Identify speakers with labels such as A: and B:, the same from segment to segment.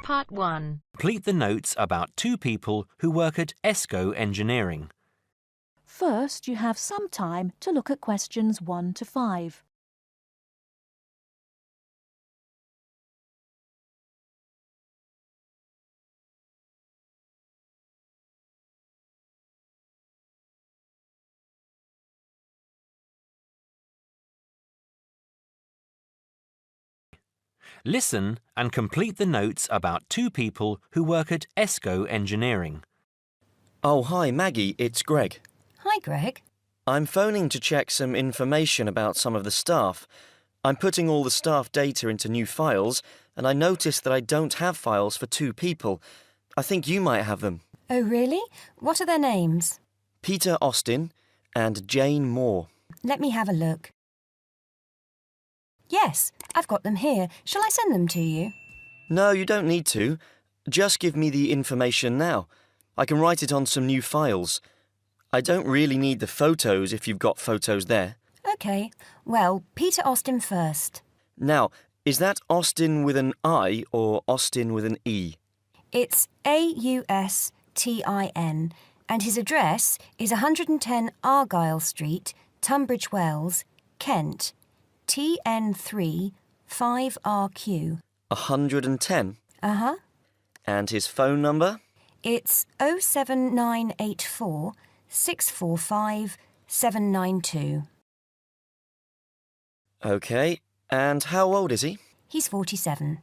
A: Part 1.
B: Complete the notes about two people who work at ESCO Engineering.
C: First, you have some time to look at questions 1 to 5.
B: Listen and complete the notes about two people who work at ESCO Engineering.
D: Oh, hi, Maggie, it's Greg.
A: Hi, Greg.
D: I'm phoning to check some information about some of the staff. I'm putting all the staff data into new files, and I noticed that I don't have files for two people. I think you might have them.
A: Oh, really? What are their names?
D: Peter Austin and Jane Moore.
A: Let me have a look. Yes, I've got them here. Shall I send them to you?
D: No, you don't need to. Just give me the information now. I can write it on some new files. I don't really need the photos if you've got photos there.
A: OK. Well, Peter Austin first.
D: Now, is that Austin with an I or Austin with an E?
A: It's Austin, and his address is 110 Argyle Street, Tunbridge Wells, Kent, TN3 5RQ.
D: 110?
A: Uh-huh.
D: And his phone number?
A: It's 07984 645 792.
D: OK. And how old is he?
A: He's 47.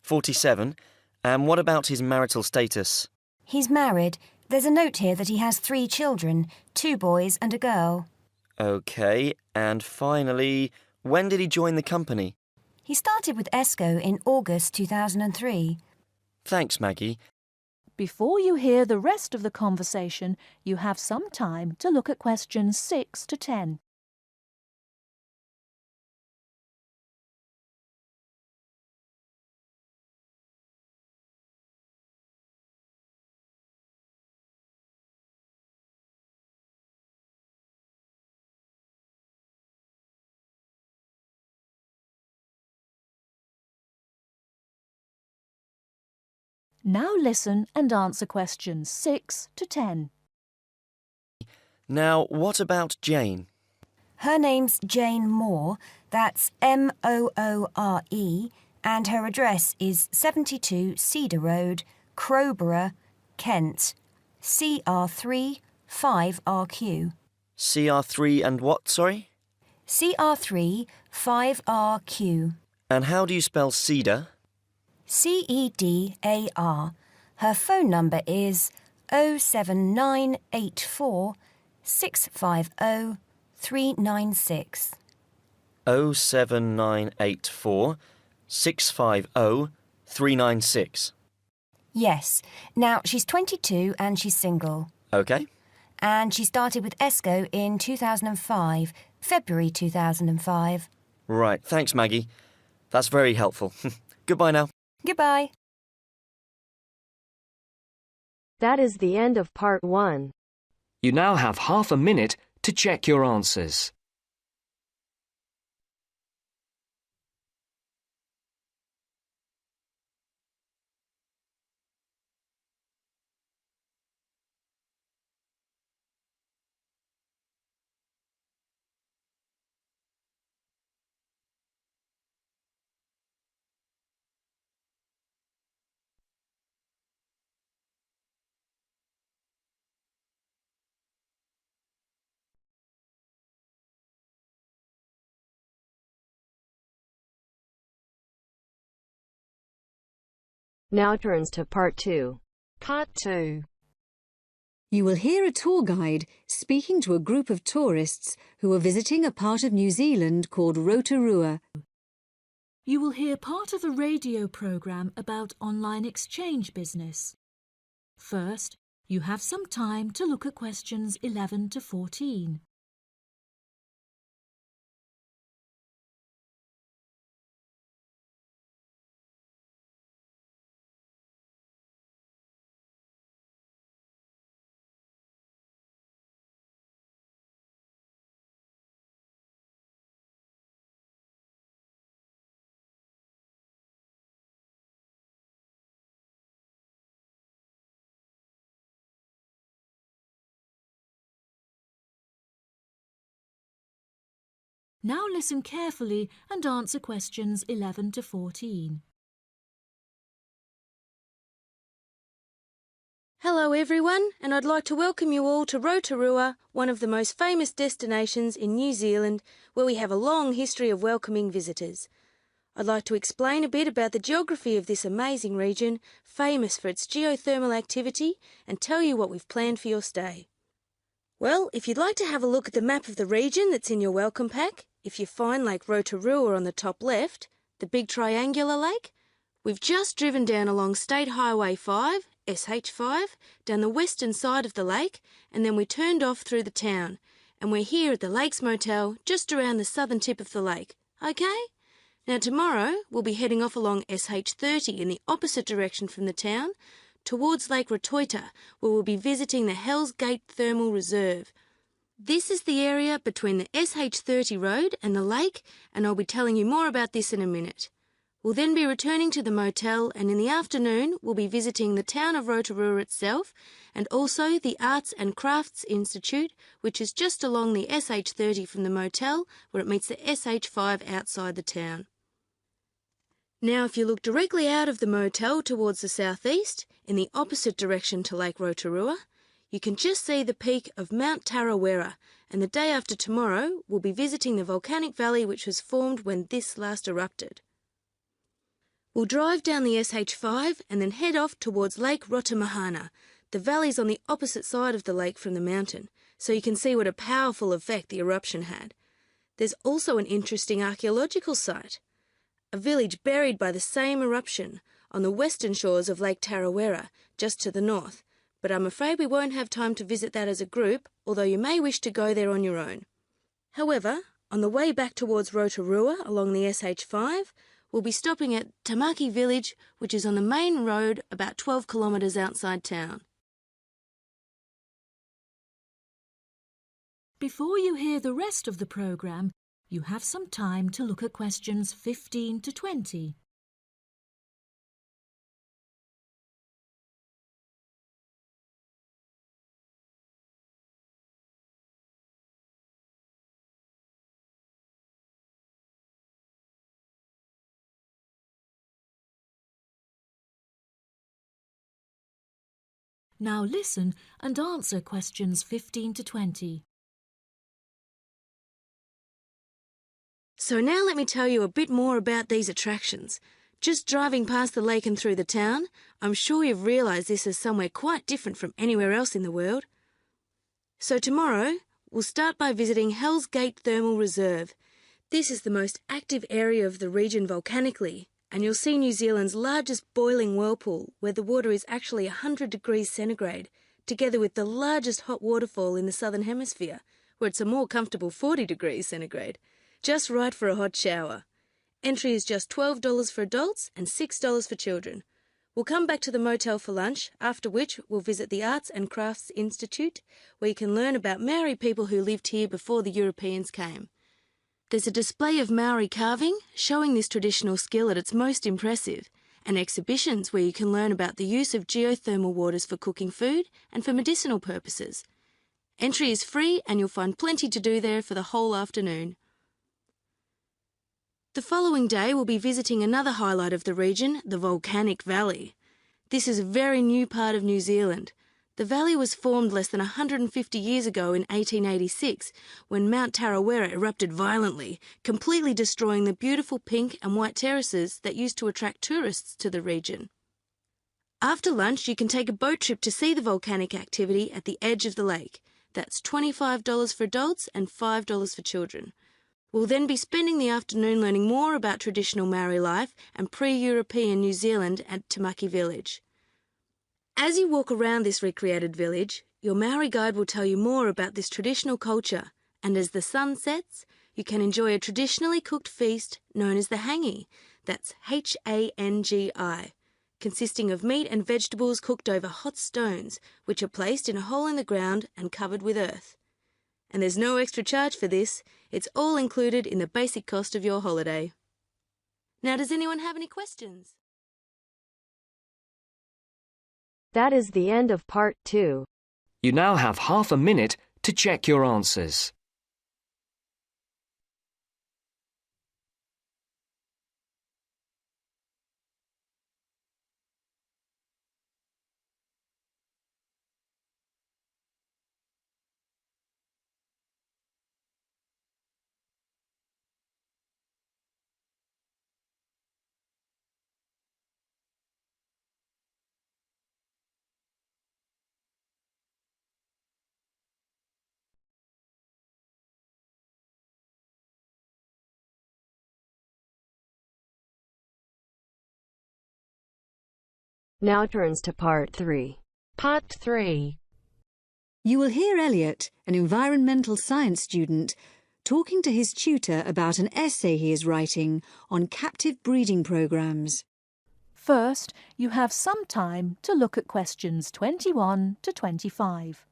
D: 47. And what about his marital status?
A: He's married. There's a note here that he has 3 children, 2 boys and a girl.
D: OK. And finally, when did he join the company?
A: He started with ESCO in August 2003.
D: Thanks, Maggie.
C: Before you hear the rest of the conversation, you have some time to look at questions 6 to 10. Now listen and answer questions 6 to 10.
D: Now, what about Jane?
A: Her name's Jane Moore, that's Moore, and her address is 72 Cedar Road, Crowborough, Kent, CR3 5RQ.
D: CR3 and what, sorry?
A: CR3 5RQ.
D: And how do you spell cedar?
A: CEDAR. Her phone number is 07984 650 396.
D: 07984 650 396.
A: Yes. Now, she's 22 and she's single.
D: OK.
A: And she started with ESCO in 2005, February 2005.
D: Right, thanks, Maggie. That's very helpful. Goodbye now.
A: Goodbye.
E: That is the end of part 1.
F: You now have half a minute to check your answers.
E: Now turns to part 2.
A: Part 2.
G: You will hear a tour guide speaking to a group of tourists who are visiting a part of New Zealand called Rotorua.
C: You will hear part of a radio programme about online exchange business. First, you have some time to look at questions 11 to 14. Now listen carefully and answer questions 11 to 14.
H: Hello everyone, and I'd like to welcome you all to Rotorua, one of the most famous destinations in New Zealand, where we have a long history of welcoming visitors. I'd like to explain a bit about the geography of this amazing region, famous for its geothermal activity, and tell you what we've planned for your stay. Well, if you'd like to have a look at the map of the region that's in your welcome pack, if you find Lake Rotorua on the top left, the big triangular lake, we've just driven down along State Highway 5, SH5, down the western side of the lake, and then we turned off through the town, and we're here at the Lakes Motel just around the southern tip of the lake, okay? Now tomorrow we'll be heading off along SH30 in the opposite direction from the town, towards Lake Rotoita, where we'll be visiting the Hells Gate Thermal Reserve. This is the area between the SH30 road and the lake, and I'll be telling you more about this in a minute. We'll then be returning to the motel, and in the afternoon we'll be visiting the town of Rotorua itself and also the Arts and Crafts Institute, which is just along the SH30 from the motel where it meets the SH5 outside the town. Now if you look directly out of the motel towards the southeast, in the opposite direction to Lake Rotorua, you can just see the peak of Mount Tarawera, and the day after tomorrow we'll be visiting the volcanic valley which was formed when this last erupted. We'll drive down the SH5 and then head off towards Lake Rotomahana. The valley's on the opposite side of the lake from the mountain, so you can see what a powerful effect the eruption had. There's also an interesting archaeological site, a village buried by the same eruption on the western shores of Lake Tarawera, just to the north, but I'm afraid we won't have time to visit that as a group, although you may wish to go there on your own. However, on the way back towards Rotorua along the SH5, we'll be stopping at Tamaki Village, which is on the main road about 12 kilometres outside town.
C: Before you hear the rest of the programme, you have some time to look at questions 15 to 20. Now listen and answer questions 15 to 20.
H: So now let me tell you a bit more about these attractions. Just driving past the lake and through the town, I'm sure you've realised this is somewhere quite different from anywhere else in the world. So tomorrow, we'll start by visiting Hells Gate Thermal Reserve. This is the most active area of the region volcanically, and you'll see New Zealand's largest boiling whirlpool, where the water is actually 100 degrees centigrade, together with the largest hot waterfall in the southern hemisphere, where it's a more comfortable 40 degrees centigrade. Just right for a hot shower. Entry is just $12 for adults and $6 for children. We'll come back to the motel for lunch, after which we'll visit the Arts and Crafts Institute, where you can learn about Maori people who lived here before the Europeans came. There's a display of Maori carving, showing this traditional skill at its most impressive, and exhibitions where you can learn about the use of geothermal waters for cooking food and for medicinal purposes. Entry is free and you'll find plenty to do there for the whole afternoon. The following day we'll be visiting another highlight of the region, the Volcanic Valley. This is a very new part of New Zealand. The valley was formed less than 150 years ago in 1886 when Mount Tarawera erupted violently, completely destroying the beautiful pink and white terraces that used to attract tourists to the region. After lunch you can take a boat trip to see the volcanic activity at the edge of the lake. That's $25 for adults and $5 for children. We'll then be spending the afternoon learning more about traditional Maori life and pre-European New Zealand at Tamaki Village. As you walk around this recreated village, your Maori guide will tell you more about this traditional culture, and as the sun sets, you can enjoy a traditionally cooked feast known as the hangi, that's Hangi, consisting of meat and vegetables cooked over hot stones, which are placed in a hole in the ground and covered with earth. And there's no extra charge for this, it's all included in the basic cost of your holiday. Now, does anyone have any questions?
E: That is the end of part 2.
F: You now have half a minute to check your answers.
E: Now turns to part 3.
I: Part 3.
G: You will hear Elliot, an environmental science student, talking to his tutor about an essay he is writing on captive breeding programs.
C: First, you have some time to look at questions 21 to 25.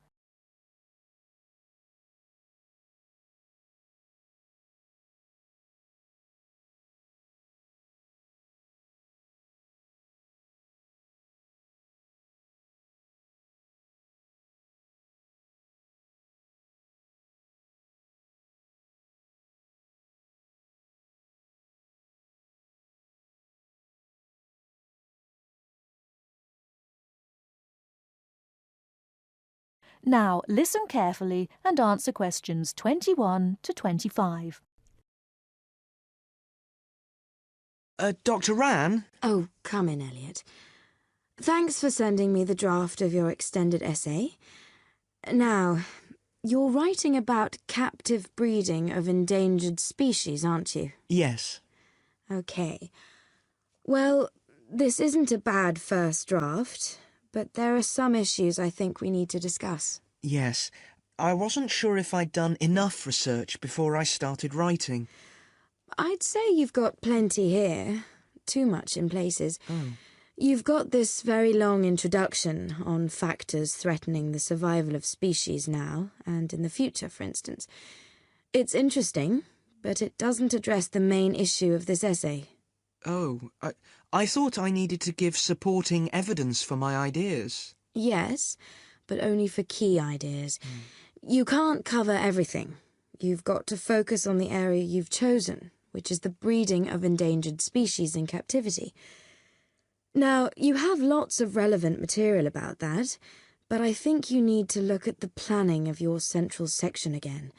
C: Now listen carefully and answer questions 21 to 25.
J: Dr. Ran?
H: Oh, come in, Elliot. Thanks for sending me the draft of your extended essay. Now, you're writing about captive breeding of endangered species, aren't you?
J: Yes.
H: OK. Well, this isn't a bad first draft, but there are some issues I think we need to discuss.
J: Yes. I wasn't sure if I'd done enough research before I started writing.
H: I'd say you've got plenty here. Too much in places.
J: Oh.
H: You've got this very long introduction on factors threatening the survival of species now and in the future, for instance. It's interesting, but it doesn't address the main issue of this essay.
J: Oh, I thought I needed to give supporting evidence for my ideas.
H: Yes, but only for key ideas. You can't cover everything. You've got to focus on the area you've chosen, which is the breeding of endangered species in captivity. Now, you have lots of relevant material about that, but I think you need to look at the planning of your central section again.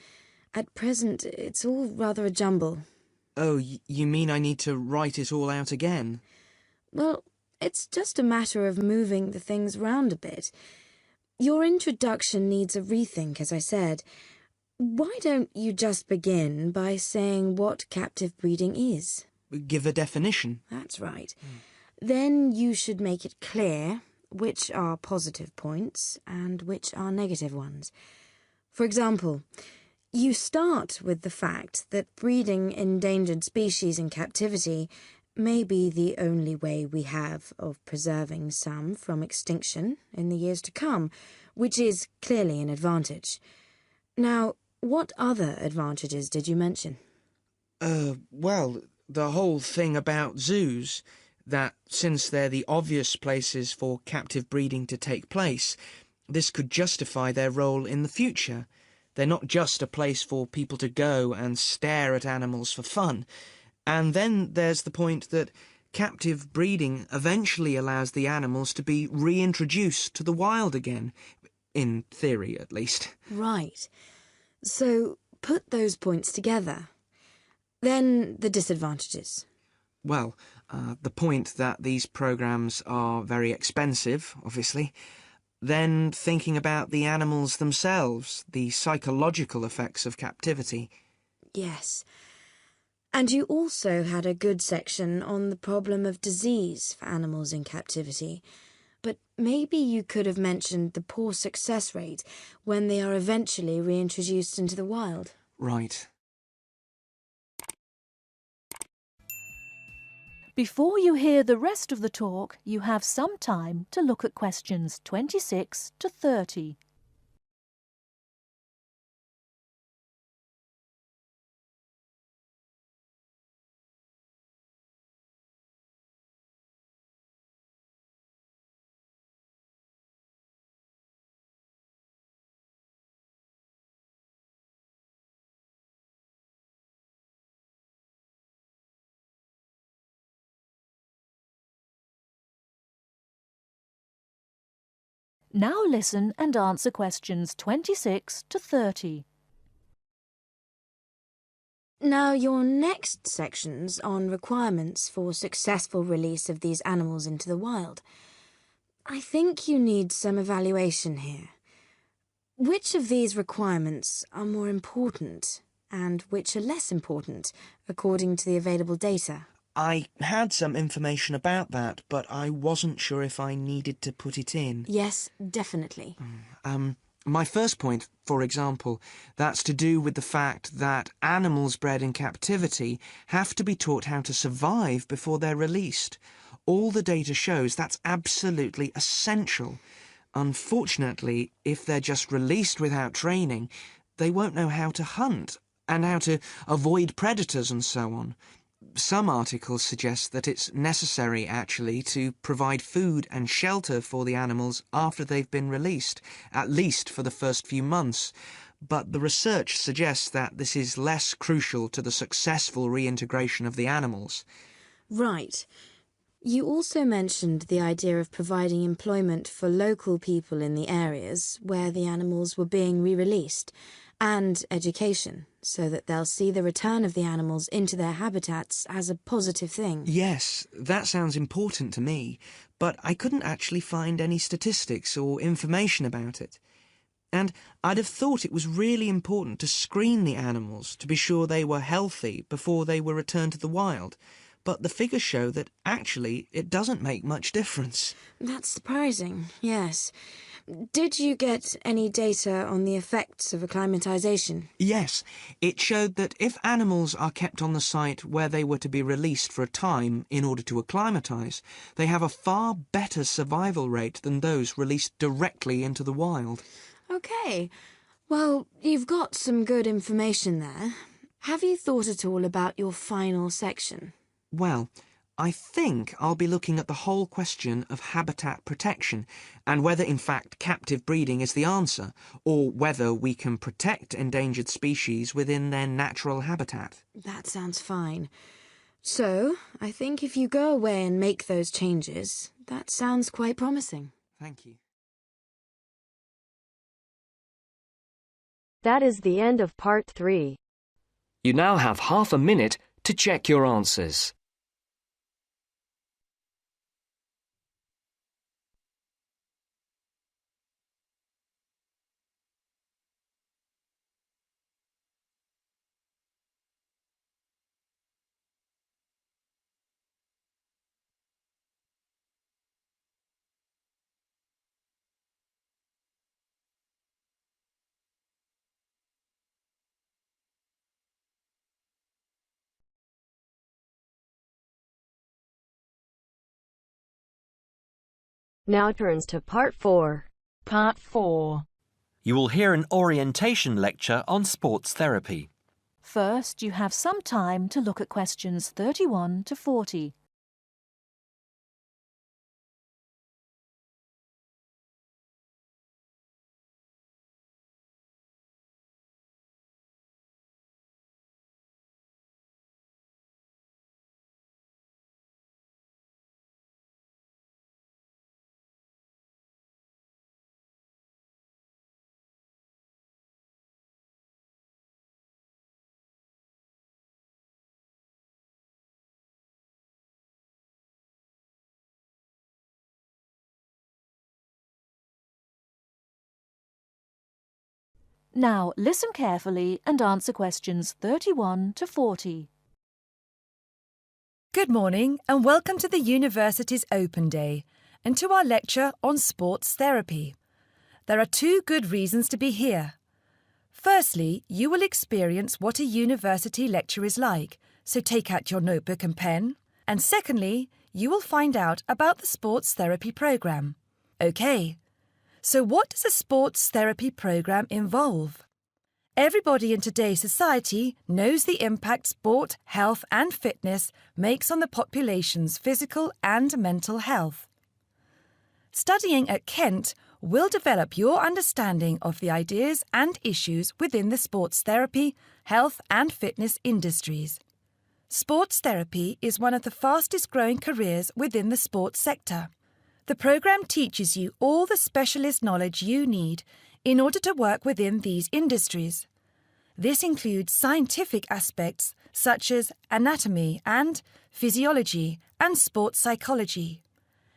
H: At present, it's all rather a jumble.
J: Oh, you mean I need to write it all out again?
H: Well, it's just a matter of moving the things round a bit. Your introduction needs a rethink, as I said. Why don't you just begin by saying what captive breeding is?
J: Give a definition.
H: That's right. Then you should make it clear which are positive points and which are negative ones. For example, you start with the fact that breeding endangered species in captivity may be the only way we have of preserving some from extinction in the years to come, which is clearly an advantage. Now, what other advantages did you mention?
J: Well, the whole thing about zoos, that since they're the obvious places for captive breeding to take place, this could justify their role in the future. They're not just a place for people to go and stare at animals for fun. And then there's the point that captive breeding eventually allows the animals to be reintroduced to the wild again, in theory at least.
H: Right. So put those points together. Then the disadvantages.
J: Well, the point that these programs are very expensive, obviously. Then thinking about the animals themselves, the psychological effects of captivity.
H: Yes. And you also had a good section on the problem of disease for animals in captivity. But maybe you could have mentioned the poor success rate when they are eventually reintroduced into the wild.
J: Right.
C: Before you hear the rest of the talk, you have some time to look at questions 26 to 30. Now listen and answer questions 26 to 30.
H: Now, your next section's on requirements for successful release of these animals into the wild. I think you need some evaluation here. Which of these requirements are more important and which are less important, according to the available data?
J: I had some information about that, but I wasn't sure if I needed to put it in.
H: Yes, definitely.
J: My first point, for example, that's to do with the fact that animals bred in captivity have to be taught how to survive before they're released. All the data shows that's absolutely essential. Unfortunately, if they're just released without training, they won't know how to hunt and how to avoid predators and so on. Some articles suggest that it's necessary, actually, to provide food and shelter for the animals after they've been released, at least for the first few months. But the research suggests that this is less crucial to the successful reintegration of the animals.
H: Right. You also mentioned the idea of providing employment for local people in the areas where the animals were being re-released, and education, so that they'll see the return of the animals into their habitats as a positive thing.
J: Yes, that sounds important to me, but I couldn't actually find any statistics or information about it. And I'd have thought it was really important to screen the animals to be sure they were healthy before they were returned to the wild. But the figures show that actually it doesn't make much difference.
H: That's surprising, yes. Did you get any data on the effects of acclimatisation?
J: Yes, it showed that if animals are kept on the site where they were to be released for a time in order to acclimatise, they have a far better survival rate than those released directly into the wild.
H: OK. Well, you've got some good information there. Have you thought at all about your final section?
J: Well, I think I'll be looking at the whole question of habitat protection and whether in fact captive breeding is the answer, or whether we can protect endangered species within their natural habitat.
H: That sounds fine. So, I think if you go away and make those changes, that sounds quite promising.
J: Thank you.
E: That is the end of part 3.
F: You now have half a minute to check your answers.
E: Now turns to part 4.
I: Part 4.
B: You will hear an orientation lecture on sports therapy.
I: First, you have some time to look at questions 31 to 40. Now, listen carefully and answer questions 31 to 40.
K: Good morning and welcome to the University's Open Day and to our lecture on sports therapy. There are 2 good reasons to be here. Firstly, you will experience what a university lecture is like, so take out your notebook and pen. And secondly, you will find out about the sports therapy programme. OK. So what does a sports therapy programme involve? Everybody in today's society knows the impact sport, health and fitness makes on the population's physical and mental health. Studying at Kent will develop your understanding of the ideas and issues within the sports therapy, health and fitness industries. Sports therapy is one of the fastest growing careers within the sports sector. The programme teaches you all the specialist knowledge you need in order to work within these industries. This includes scientific aspects such as anatomy and physiology and sports psychology.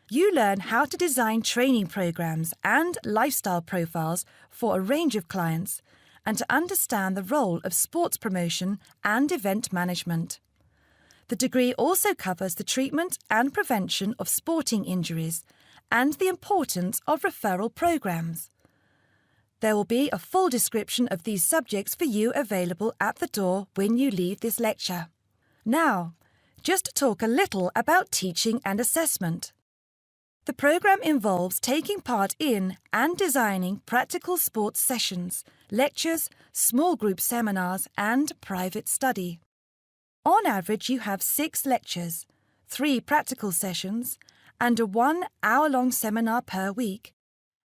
K: You learn how to design training programmes and lifestyle profiles for a range of clients and to understand the role of sports promotion and event management. The degree also covers the treatment and prevention of sporting injuries and the importance of referral programs. There will be a full description of these subjects for you available at the door when you leave this lecture. Now, just to talk a little about teaching and assessment. The programme involves taking part in and designing practical sports sessions, lectures, small group seminars and private study. On average, you have 6 lectures, 3 practical sessions and a 1-hour-long seminar per week.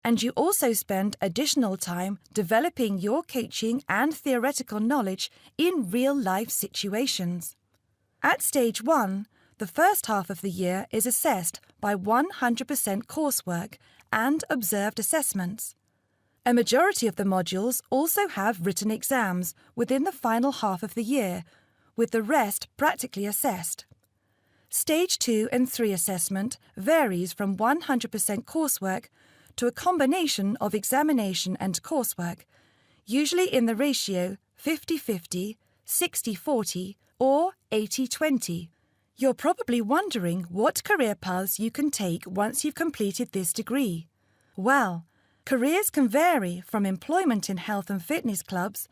K: And you also spend additional time developing your coaching and theoretical knowledge in real-life situations. At Stage 1, the first half of the year is assessed by 100% coursework and observed assessments. A majority of the modules also have written exams within the final half of the year, with the rest practically assessed. Stage 2 and 3 assessment varies from 100% coursework to a combination of examination and coursework, usually in the ratio 50-50, 60-40 or 80-20. You're probably wondering what career paths you can take once you've completed this degree. Well, careers can vary from employment in health and fitness clubs,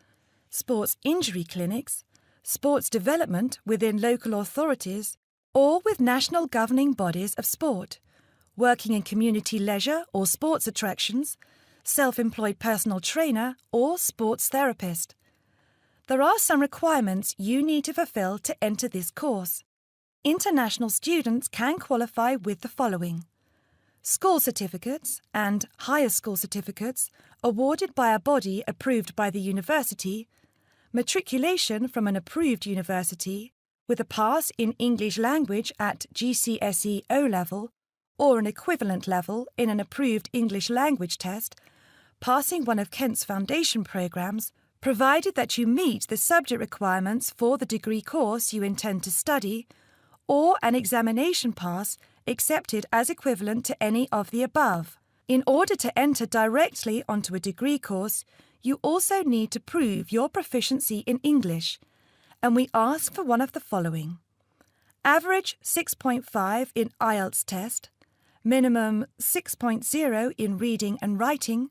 K: sports injury clinics, sports development within local authorities, or with national governing bodies of sport, working in community leisure or sports attractions, self-employed personal trainer or sports therapist. There are some requirements you need to fulfill to enter this course. International students can qualify with the following: school certificates and higher school certificates awarded by a body approved by the university, matriculation from an approved university, with a pass in English language at GCSE O-level or an equivalent level in an approved English language test, passing one of Kent's foundation programmes, provided that you meet the subject requirements for the degree course you intend to study, or an examination pass accepted as equivalent to any of the above. In order to enter directly onto a degree course, you also need to prove your proficiency in English, and we ask for one of the following: average 6.5 in IELTS test, minimum 6.0 in reading and writing,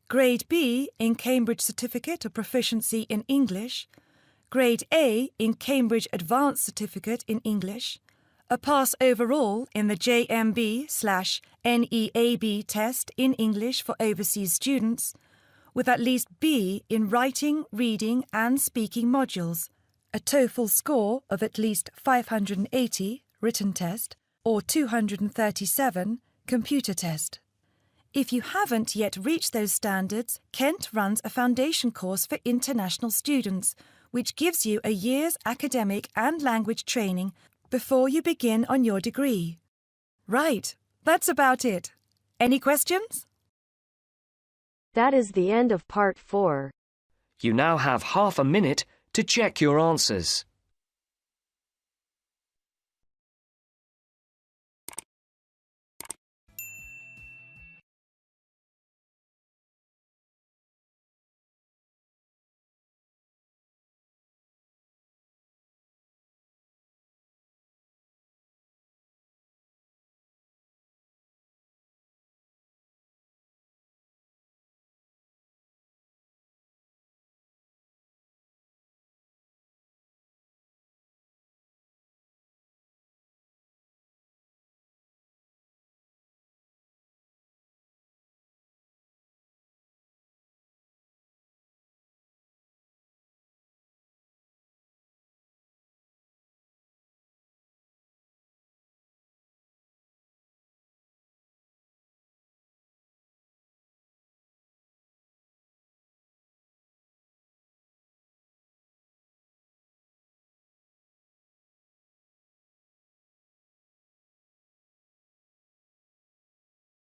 K: Grade B in Cambridge Certificate of Proficiency in English, Grade A in Cambridge Advanced Certificate in English, a pass overall in the JMB/NEAB test in English for overseas students, with at least B in writing, reading and speaking modules, a TOEFL score of at least 580 written test or 237 computer test. If you haven't yet reached those standards, Kent runs a foundation course for international students, which gives you a year's academic and language training before you begin on your degree. Right, that's about it. Any questions?
E: That is the end of part 4.
F: You now have half a minute to check your answers.